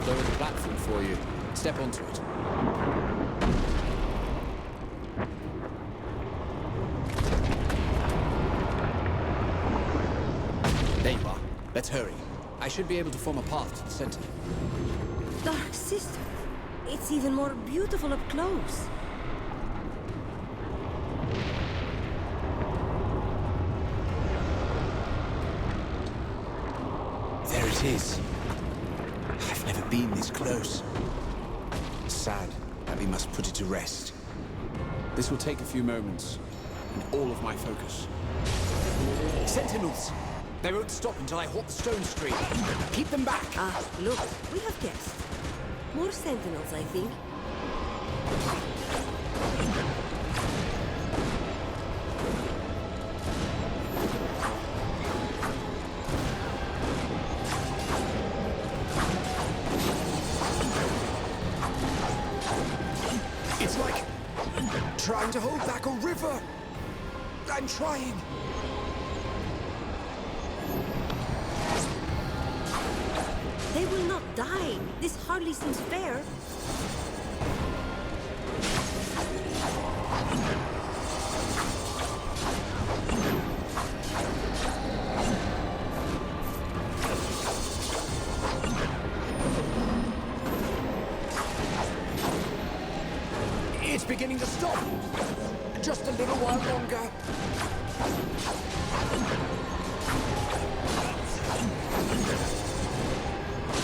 lower the platform for you. Step onto it. There you are. Let's hurry. I should be able to form a path to the center. Dark Sister. It's even more beautiful up close. There it is. I've never been this close. Sad that we must put it to rest. This will take a few moments, and all of my focus. Sentinels! They won't stop until I halt the stone stream. Keep them back! Ah, look, we have guests. More sentinels, I think. It's like trying to hold back a river. I'm trying. They will not die. This hardly seems fair. It's beginning to stop. Just a little while longer.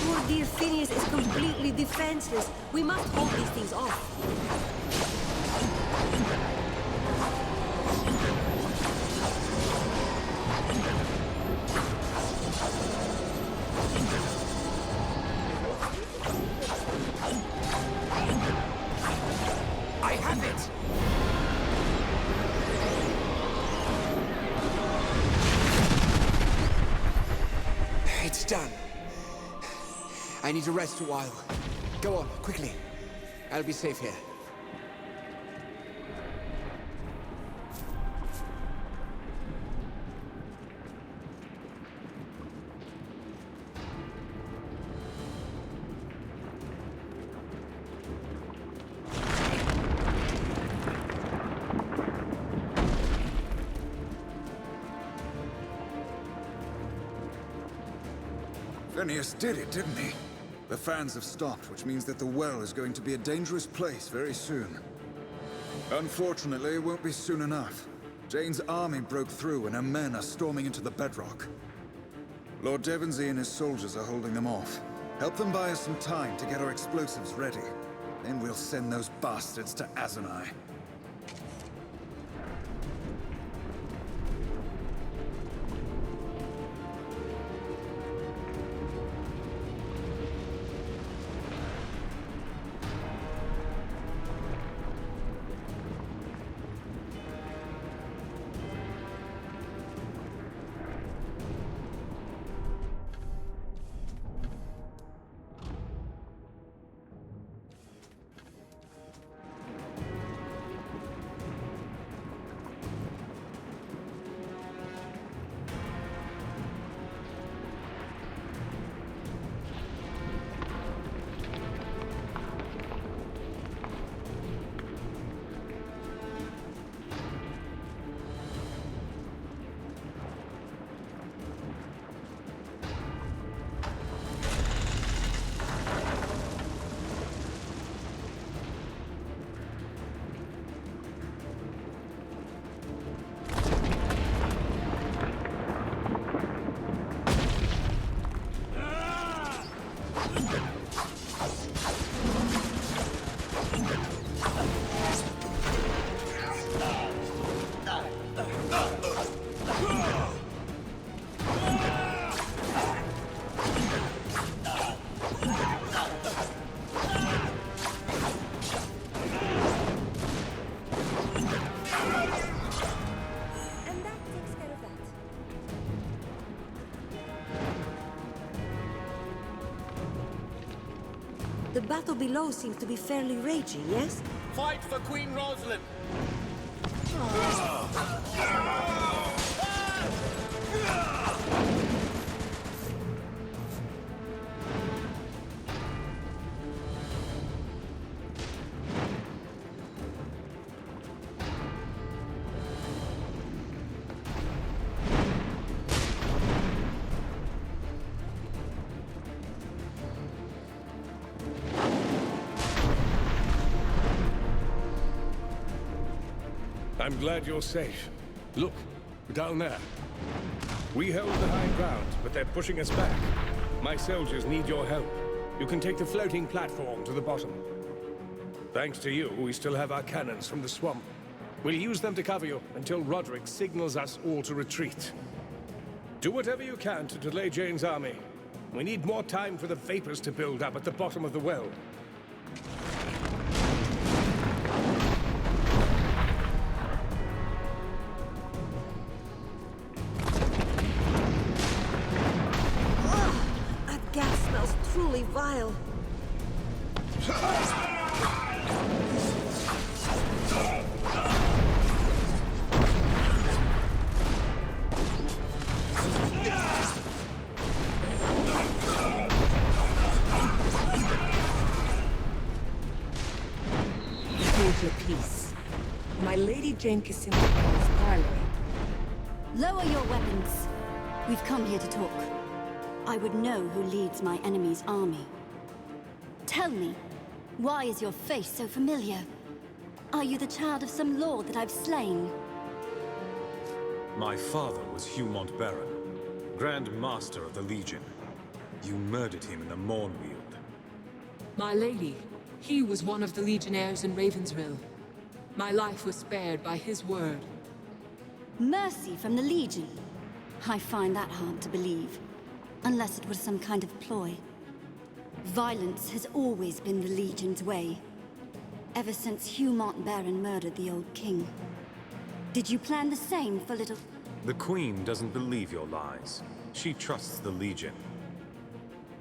Poor dear Phineas is completely defenseless. We must hold these things off. I have it! It's done. I need to rest a while. Go on, quickly. I'll be safe here. Phineas did it, didn't he? The fans have stopped, which means that the well is going to be a dangerous place very soon. Unfortunately, it won't be soon enough. Jeyne's army broke through and her men are storming into the bedrock. Lord Devonsey and his soldiers are holding them off. Help them buy us some time to get our explosives ready. Then we'll send those bastards to Azanai. The battle below seems to be fairly raging, yes? Fight for Queen Rosalind! I'm glad you're safe. Look, down there. We held the high ground, but they're pushing us back. My soldiers need your help. You can take the floating platform to the bottom. Thanks to you, we still have our cannons from the swamp. We'll use them to cover you until Roderick signals us all to retreat. Do whatever you can to delay Jeyne's army. We need more time for the vapors to build up at the bottom of the well. That gas smells truly vile. Hold your peace. My Lady Jeyne is parley. Lower your weapons. We've come here to talk. I would know who leads my enemy's army. Tell me, why is your face so familiar? Are you the child of some lord that I've slain? My father was Hugh Montbaron, Grand Master of the Legion. You murdered him in the Mornweald. My lady, he was one of the legionnaires in Ravensrill. My life was spared by his word. Mercy from the Legion? I find that hard to believe. Unless it was some kind of ploy. Violence has always been the Legion's way. Ever since Hugh Montbaron murdered the old king. Did you plan the same for little... The Queen doesn't believe your lies. She trusts the Legion.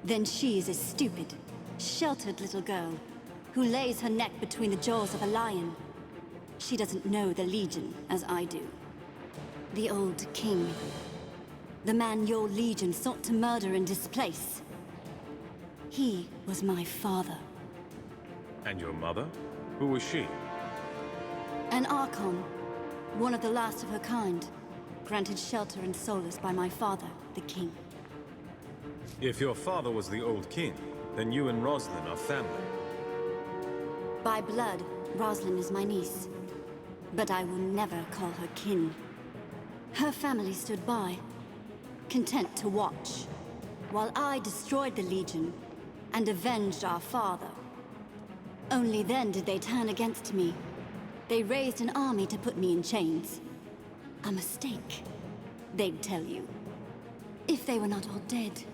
Then she is a stupid, sheltered little girl who lays her neck between the jaws of a lion. She doesn't know the Legion as I do. The old king. The man your Legion sought to murder and displace. He was my father. And your mother? Who was she? An Archon. One of the last of her kind. Granted shelter and solace by my father, the king. If your father was the old king, then you and Rosalind are family. By blood, Rosalind is my niece. But I will never call her kin. Her family stood by, content to watch, while I destroyed the Legion and avenged our father. Only then did they turn against me. They raised an army to put me in chains. A mistake, they'd tell you. If they were not all dead.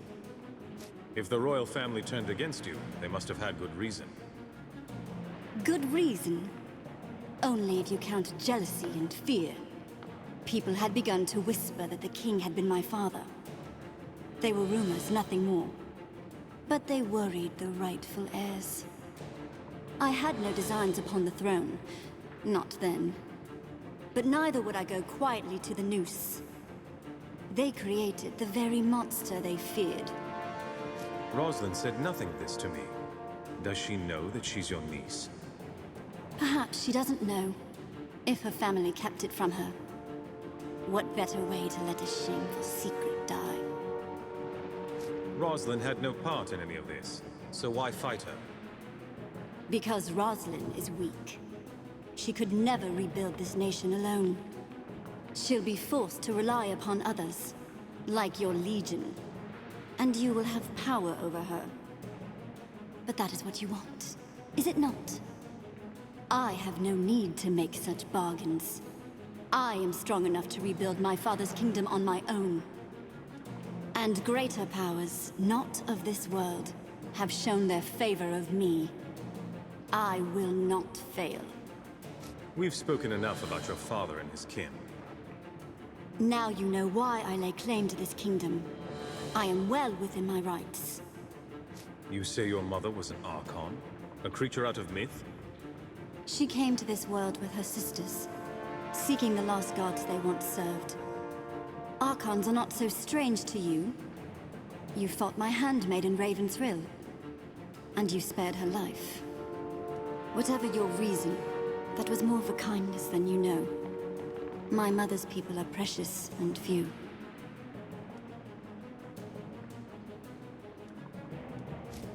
If the royal family turned against you, they must have had good reason. Good reason? Only if you count jealousy and fear. People had begun to whisper that the king had been my father. They were rumors, nothing more. But they worried the rightful heirs. I had no designs upon the throne. Not then. But neither would I go quietly to the noose. They created the very monster they feared. Rosalind said nothing of this to me. Does she know that she's your niece? Perhaps she doesn't know, if her family kept it from her. What better way to let a shameful secret die? Rosalind had no part in any of this, so why fight her? Because Rosalind is weak. She could never rebuild this nation alone. She'll be forced to rely upon others, like your Legion. And you will have power over her. But that is what you want, is it not? I have no need to make such bargains. I am strong enough to rebuild my father's kingdom on my own. And greater powers, not of this world, have shown their favor of me. I will not fail. We've spoken enough about your father and his kin. Now you know why I lay claim to this kingdom. I am well within my rights. You say your mother was an Archon? A creature out of myth? She came to this world with her sisters, seeking the lost gods they once served. Archons are not so strange to you. You fought my handmaid in Ravensrill, and you spared her life. Whatever your reason, that was more of a kindness than you know. My mother's people are precious and few.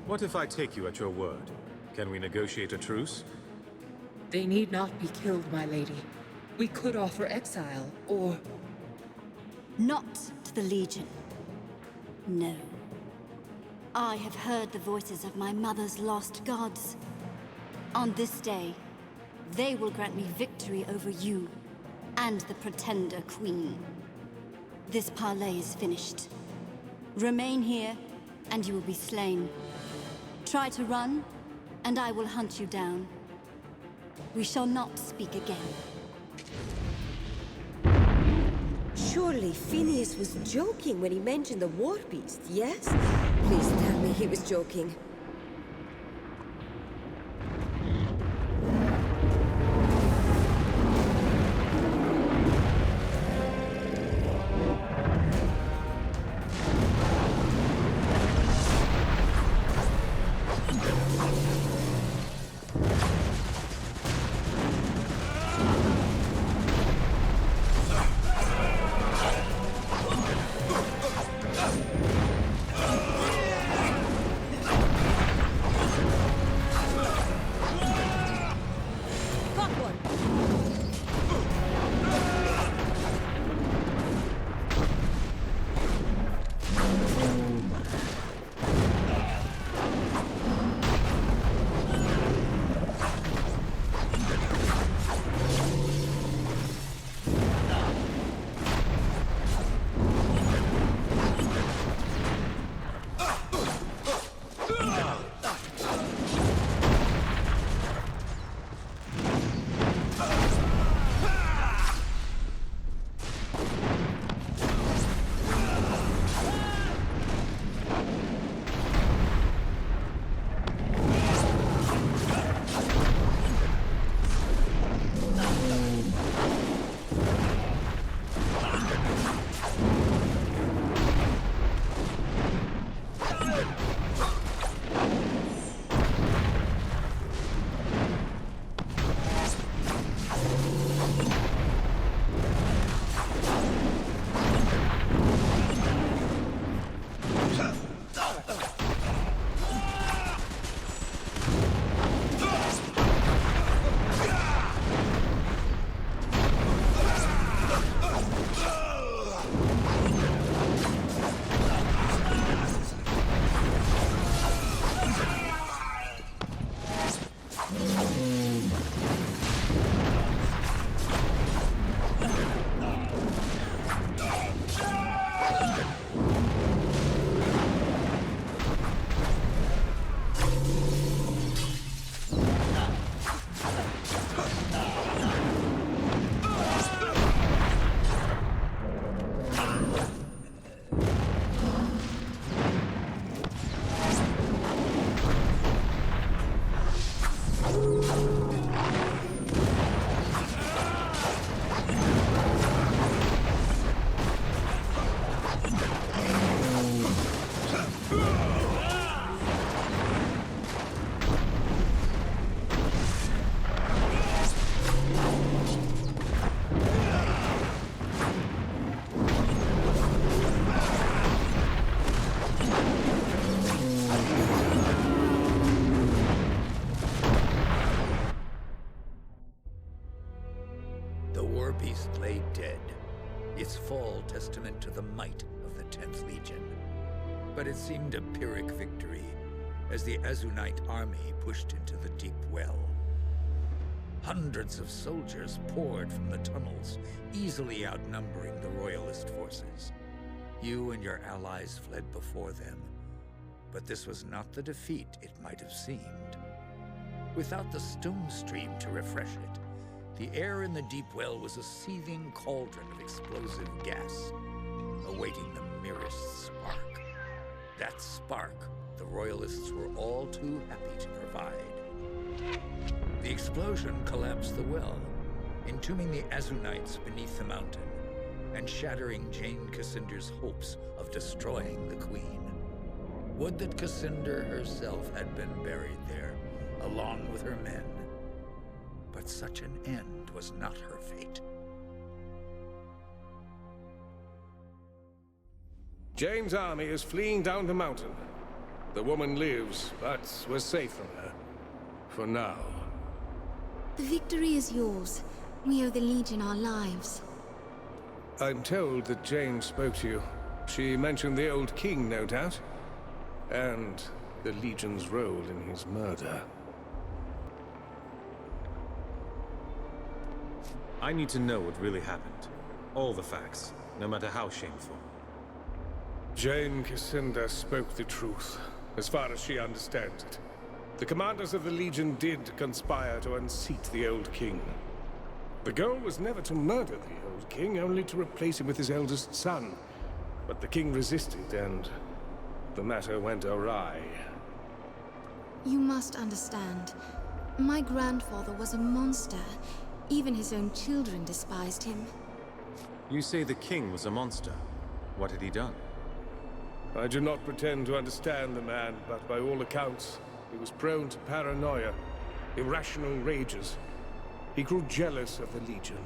What if I take you at your word? Can we negotiate a truce? They need not be killed, my lady. We could offer exile, or... Not to the Legion. No. I have heard the voices of my mother's lost gods. On this day, they will grant me victory over you and the Pretender Queen. This parley is finished. Remain here, and you will be slain. Try to run, and I will hunt you down. We shall not speak again. Surely Phineas was joking when he mentioned the War Beast, yes? Please tell me he was joking. lay dead, its fall testament to the might of the 10th Legion. But it seemed a Pyrrhic victory as the Azunite army pushed into the deep well. Hundreds of soldiers poured from the tunnels, easily outnumbering the Royalist forces. You and your allies fled before them, but this was not the defeat it might have seemed. Without the stone stream to refresh it, the air in the deep well was a seething cauldron of explosive gas, awaiting the merest spark. That spark the Royalists were all too happy to provide. The explosion collapsed the well, entombing the Azunites beneath the mountain, and shattering Jeyne Cassinder's hopes of destroying the Queen. Would that Cassinder herself had been buried there, along with her men. But such an end was not her fate. Jeyne's army is fleeing down the mountain. The woman lives, but we're safe from her. For now. The victory is yours. We owe the Legion our lives. I'm told that Jeyne spoke to you. She mentioned the old king, no doubt. And the Legion's role in his murder. I need to know what really happened. All the facts, no matter how shameful. Jeyne Cassinda spoke the truth, as far as she understands it. The commanders of the Legion did conspire to unseat the old king. The goal was never to murder the old king, only to replace him with his eldest son. But the king resisted, and the matter went awry. You must understand. My grandfather was a monster. Even his own children despised him. You say the king was a monster. What had he done? I do not pretend to understand the man, but by all accounts, he was prone to paranoia, irrational rages. He grew jealous of the Legion.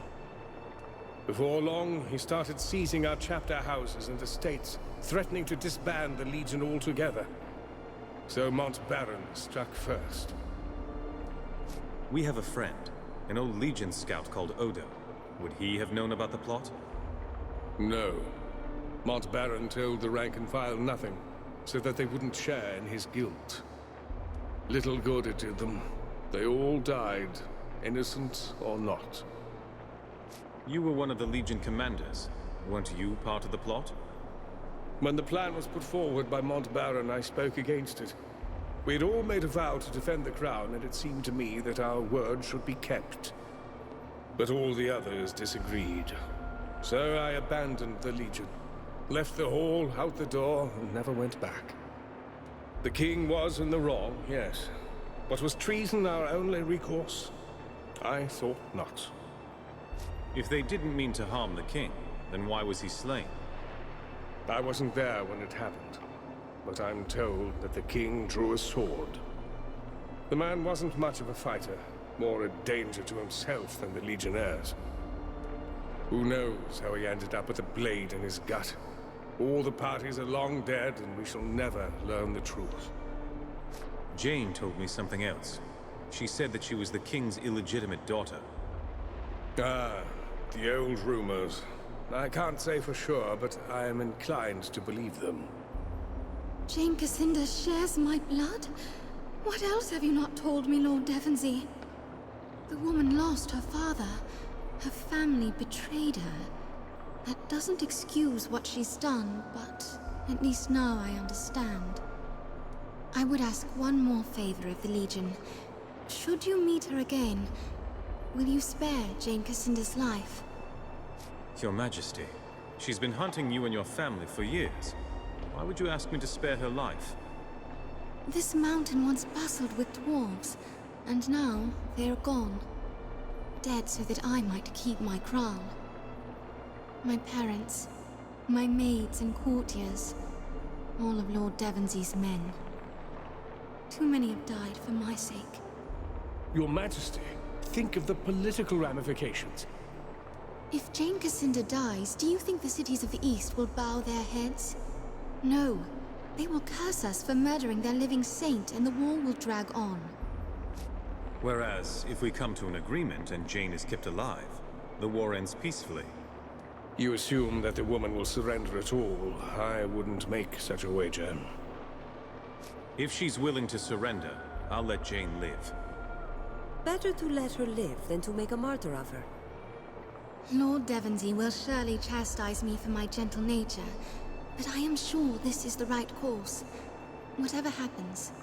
Before long, he started seizing our chapter houses and estates, threatening to disband the Legion altogether. So Mont Baron struck first. We have a friend, an old Legion scout called Odo. Would he have known about the plot? No. Mont Baron told the rank and file nothing, so that they wouldn't share in his guilt. Little good it did them. They all died, innocent or not. You were one of the Legion commanders. Weren't you part of the plot? When the plan was put forward by Mont Baron, I spoke against it. We had all made a vow to defend the crown, and it seemed to me that our word should be kept. But all the others disagreed. So I abandoned the Legion, left the hall, out the door, and never went back. The king was in the wrong, yes. But was treason our only recourse? I thought not. If they didn't mean to harm the king, then why was he slain? I wasn't there when it happened, but I'm told that the king drew a sword. The man wasn't much of a fighter, more a danger to himself than the Legionnaires. Who knows how he ended up with a blade in his gut? All the parties are long dead, and we shall never learn the truth. Jeyne told me something else. She said that she was the king's illegitimate daughter. Ah, the old rumors. I can't say for sure, but I am inclined to believe them. Jeyne Cassinda shares my blood? What else have you not told me, Lord Devonsey? The woman lost her father. Her family betrayed her. That doesn't excuse what she's done, but at least now I understand. I would ask one more favor of the Legion. Should you meet her again, will you spare Jeyne Cassinda's life? Your Majesty, she's been hunting you and your family for years. Why would you ask me to spare her life? This mountain once bustled with dwarves, and now they're gone. Dead so that I might keep my crown. My parents, my maids and courtiers, all of Lord Devonsey's men. Too many have died for my sake. Your Majesty, think of the political ramifications. If Jeyne Cassinda dies, do you think the cities of the East will bow their heads? No. They will curse us for murdering their living saint, and the war will drag on. Whereas, if we come to an agreement and Jeyne is kept alive, the war ends peacefully. You assume that the woman will surrender at all. I wouldn't make such a wager. If she's willing to surrender, I'll let Jeyne live. Better to let her live than to make a martyr of her. Lord Devonsey will surely chastise me for my gentle nature, but I am sure this is the right course. Whatever happens,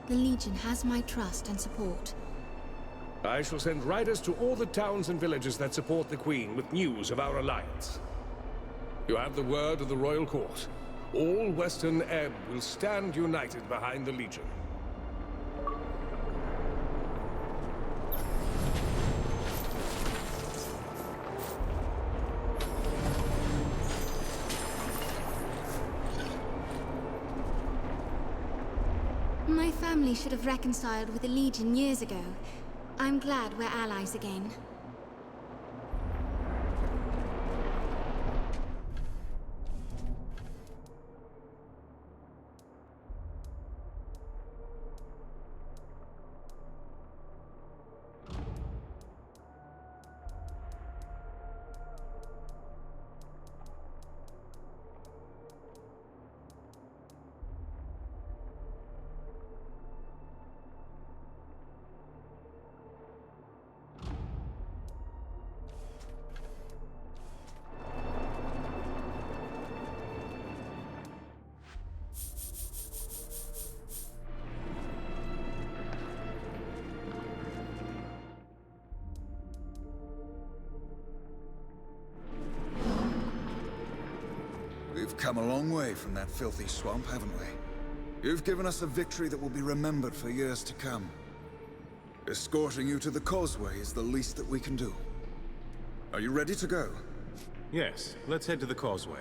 the Legion has my trust and support. I shall send riders to all the towns and villages that support the Queen with news of our alliance. You have the word of the Royal Court. All Western Ebb will stand united behind the Legion. My family should have reconciled with the Legion years ago. I'm glad we're allies again. come a long way from that filthy swamp, haven't we? You've given us a victory that will be remembered for years to come. Escorting you to the causeway is the least that we can do. Are you ready to go? Yes, let's head to the causeway.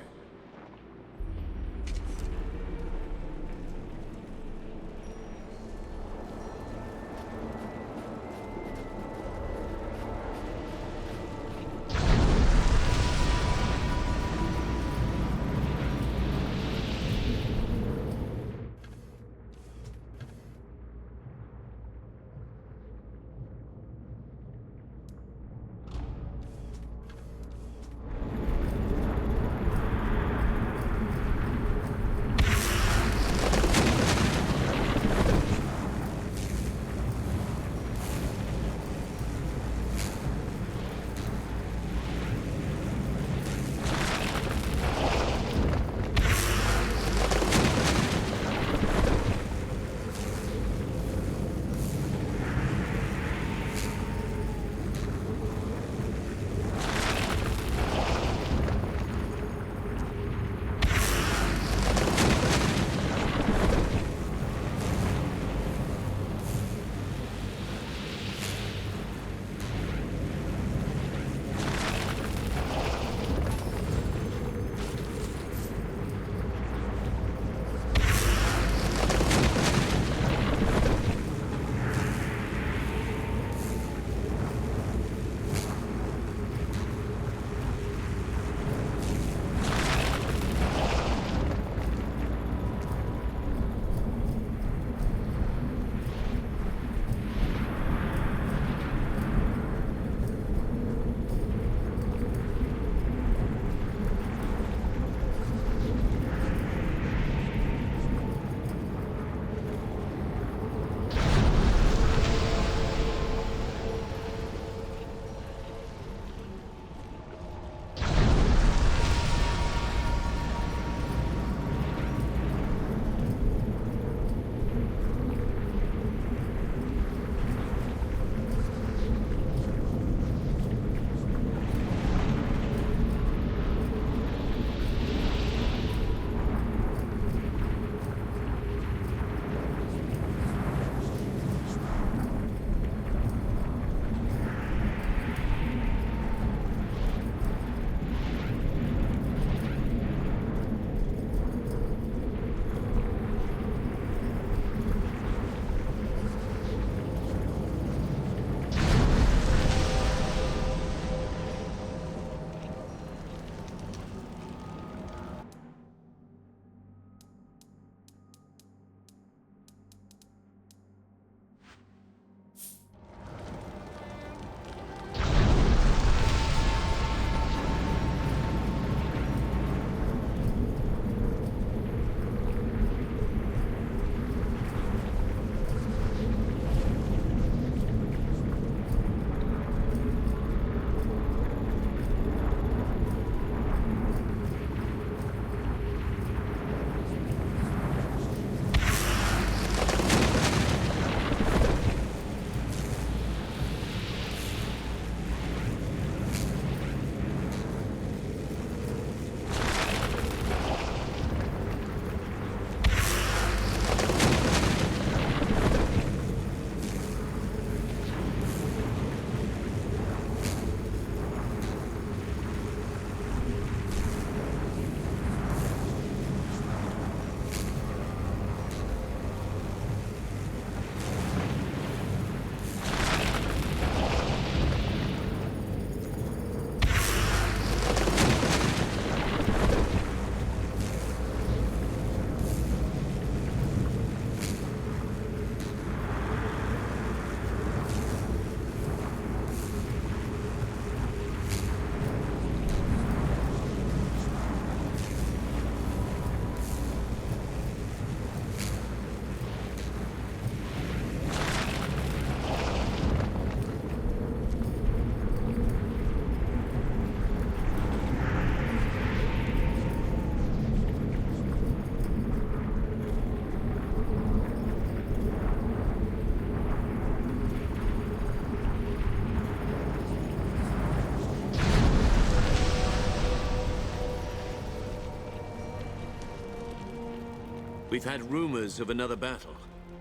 We've had rumors of another battle.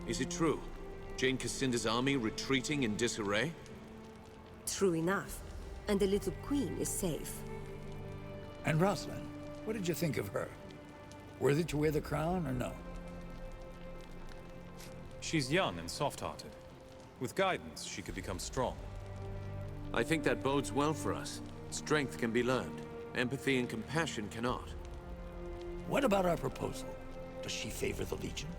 Is it true? Jeyne Cassinda's army retreating in disarray? True enough. And the little queen is safe. And Rosalind, what did you think of her? Worthy to wear the crown or no? She's young and soft-hearted. With guidance, she could become strong. I think that bodes well for us. Strength can be learned. Empathy and compassion cannot. What about our proposal? Does she favor the Legion?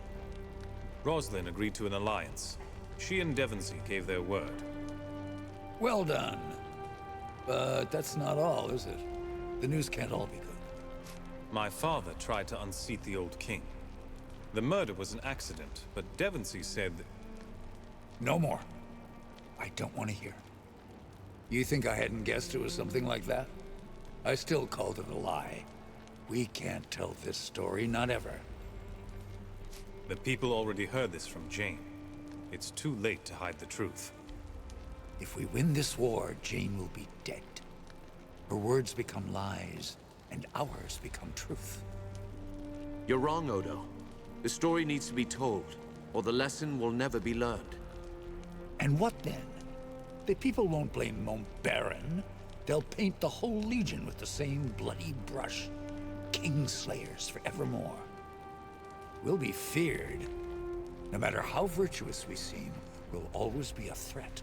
Rosalind agreed to an alliance. She and Devonsey gave their word. Well done. But that's not all, is it? The news can't all be good. My father tried to unseat the old king. The murder was an accident, but Devonsey said that... No more. I don't want to hear. You think I hadn't guessed it was something like that? I still called it a lie. We can't tell this story, not ever. The people already heard this from Jeyne. It's too late to hide the truth. If we win this war, Jeyne will be dead. Her words become lies, and ours become truth. You're wrong, Odo. The story needs to be told, or the lesson will never be learned. And what then? The people won't blame Montbaron. They'll paint the whole Legion with the same bloody brush. Kingslayers forevermore. We'll be feared. No matter how virtuous we seem, we'll always be a threat.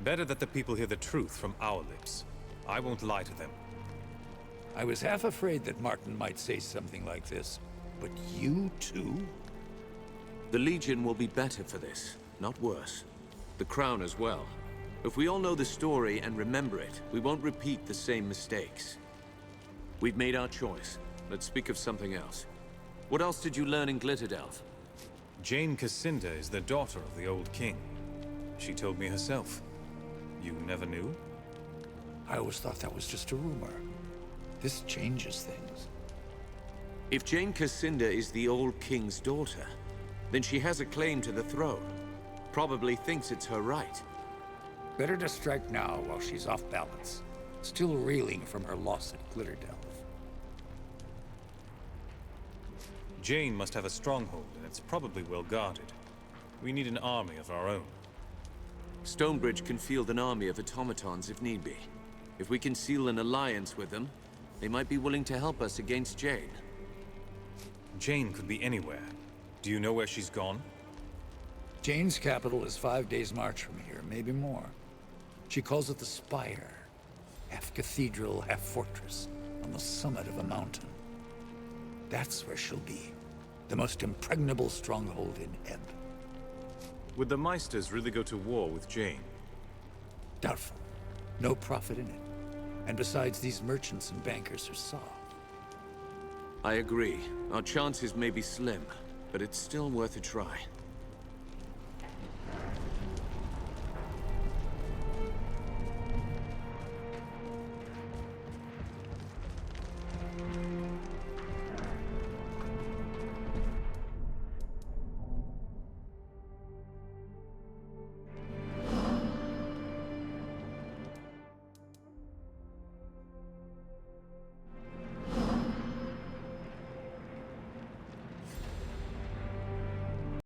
Better that the people hear the truth from our lips. I won't lie to them. I was half afraid that Martin might say something like this, but you too? The Legion will be better for this, not worse. The Crown as well. If we all know the story and remember it, we won't repeat the same mistakes. We've made our choice. Let's speak of something else. What else did you learn in Glitterdelf? Jeyne Cassinda is the daughter of the old king. She told me herself. You never knew? I always thought that was just a rumor. This changes things. If Jeyne Cassinda is the old king's daughter, then she has a claim to the throne. Probably thinks it's her right. Better to strike now while she's off balance. Still reeling from her loss at Glitterdelf. Jeyne must have a stronghold, and it's probably well guarded. We need an army of our own. Stonebridge can field an army of automatons if need be. If we can seal an alliance with them, they might be willing to help us against Jeyne. Jeyne could be anywhere. Do you know where she's gone? Jeyne's capital is 5 days' march from here, maybe more. She calls it the Spire. Half cathedral, half fortress, on the summit of a mountain. That's where she'll be. The most impregnable stronghold in Ebb. Would the Meisters really go to war with Jeyne? Doubtful. No profit in it. And besides, these merchants and bankers are soft. I agree. Our chances may be slim, but it's still worth a try.